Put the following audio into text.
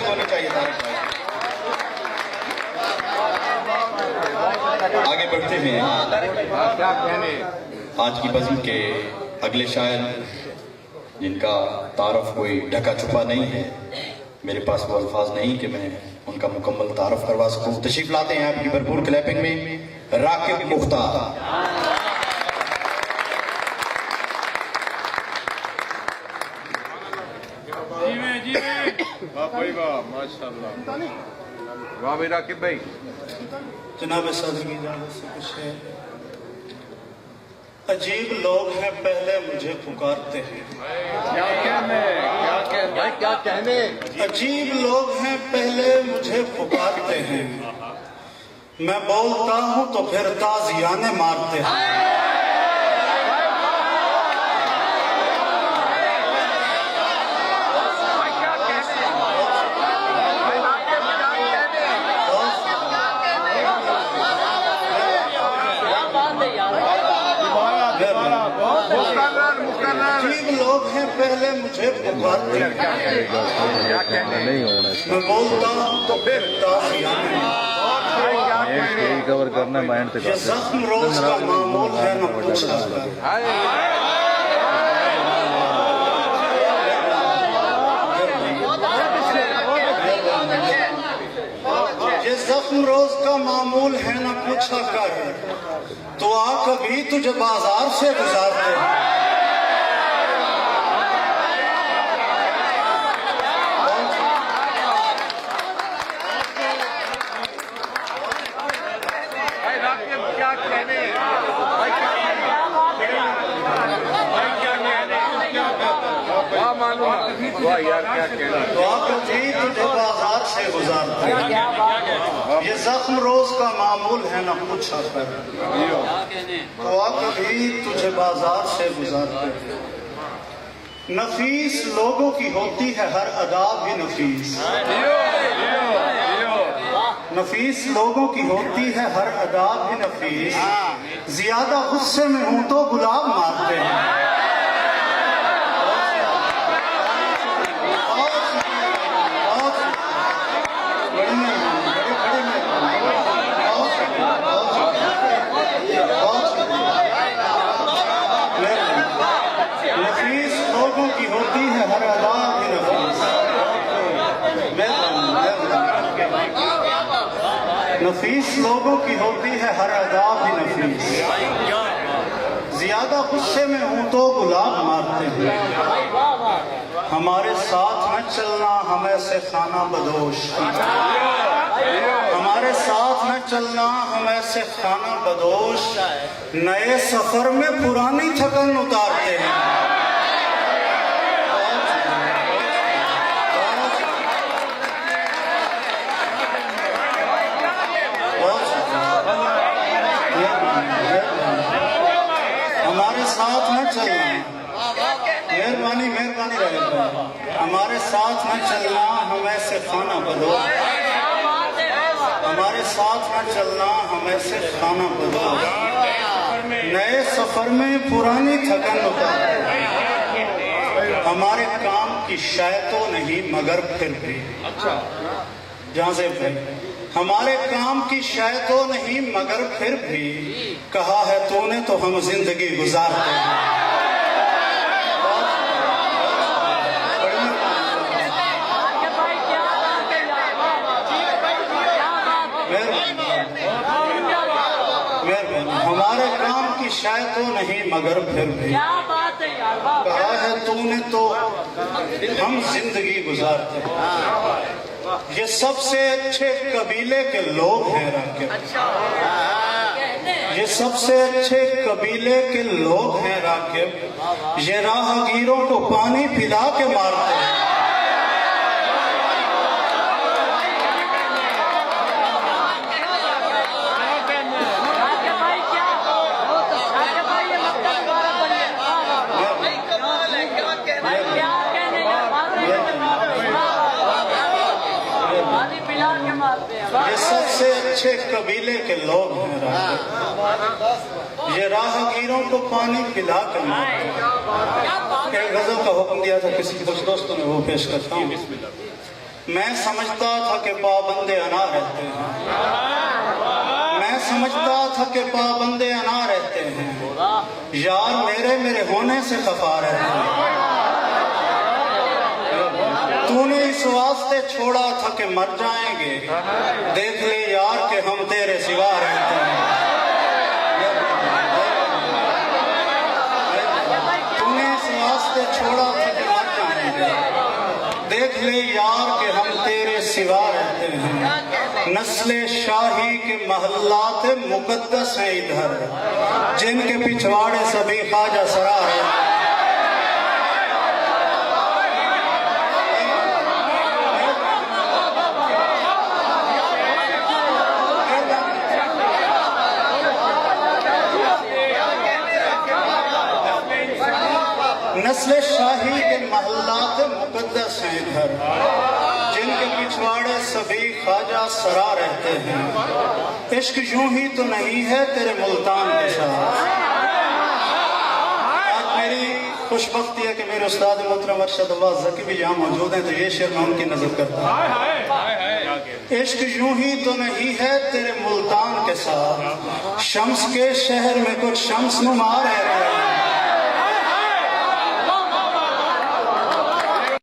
होनी चाहिए तारक भाई। आगे बढ़ते हैं आज की बज़्म के अगले शायर जिनका तारफ कोई ढका छुपा नहीं है। मेरे पास वो अल्फाज नहीं कि मैं उनका मुकम्मल तारफ करवा सकूं। तशरीफ लाते हैं आपकी भरपूर क्लैपिंग में राकिब मुख्तार। वाह भाई राकिब भाई। जनाब सदर की इजाजत से कुछ है। अजीब लोग हैं पहले मुझे पुकारते हैं। क्या कहने अजीब लोग हैं पहले मुझे पुकारते हैं। मैं बोलता हूं तो फिर ताजियाने मारते हैं। अजीब लोग हैं पहले मुझे पुकारते हैं। मैं बोलता हूं तो फिर ताजियाने कवर करना माइंड ये जख्म रोज का मामूल है न पूछा। ये जख्म रोज का मामूल है न पूछा कर। तो आ कभी तुझे बाजार से गुजारते हैं। तो आ कभी तुझे बाजार से गुजारते हैं। ये जख्म रोज का मामूल है न पूछा कर। तो आ कभी तुझे बाजार से गुजारते हैं। नफीस लोगों की होती है हर अदा भी नफीस। नफीस लोगों की होती है हर अदा भी नफीस। ज्यादा गुस्से में हूं तो गुलाब मारते हैं। नफीस लोगों की होती है हर अदा भी नफीस। नफीस लोगों की होती है हर अदा भी नफीस। ज्यादा गुस्से में हूं तो गुलाब मारते हैं। हमारे साथ न चलना हमें से खाना बदोश। हमारे साथ न चलना हमें से खाना बदोश। नए सफर में पुरानी थकन उतारते हैं। हमारे साथ न चलना मेहरबानी मेहरबानी रहेगा। हमारे साथ न चलना हमें से खाना बदोश। हमारे साथ न चलना हमें से खाना बदोश। नए सफर में पुरानी थकन उतारते हैं। हमारे काम की शाय तो नहीं मगर फिर भी जहां से हमारे काम की शाय तो नहीं मगर फिर भी कहा है तूने तो हम जिंदगी गुजारते हैं। हमारे काम की शाय तो नहीं मगर फिर भी कहा है तूने तो हम जिंदगी गुजारते हैं। ये सबसे अच्छे कबीले के लोग हैं राकिब। ये सबसे अच्छे कबीले के लोग हैं राकिब। ये राहगीरों को पानी पिला के मारते हैं। ये सबसे अच्छे कबीले के लोग हैं राकिब। ये राहगीरों को पानी पिला कर मारते हैं। एक गजल का हुक्म दिया था किसी दोस्तों ने, वो पेश करता हूँ। मैं समझता था कि पाबंदे अना रहते हैं, मैं समझता था कि पाबंदे अना रहते हैं, यार मेरे मेरे होने से खफा रहते हैं। तूने इस वास्ते छोड़ा था कि मर जाएंगे, देख ले यार कि हम तेरे सिवा रहते हैं। तूने इस वास्ते छोड़ा था कि मर जाएंगे, देख ले यार कि हम तेरे सिवा रहते हैं। नस्ले शाही के महल्लात मुकद्दस हैं इधर, जिनके पिछवाड़े सभी ख्वाजा सरा है। नस्ल शाही के महल्लात मुकद्दस हैं इधर, जिनके पिछवाड़े सभी ख्वाजा सरा रहते हैं। इश्क यूं ही तो नहीं है तेरे मुल्तान के साथ। आज मेरी खुशबख्ती है कि मेरे उस्ताद मोहतरम अरशद अब्बास ज़की भी यहाँ मौजूद हैं, तो ये शेर मैं उनकी नजर करता हूँ। इश्क यूं ही तो नहीं है तेरे मुल्तान के साथ, शम्स के शहर में कुछ शम्स नुमा रह रहे हैं।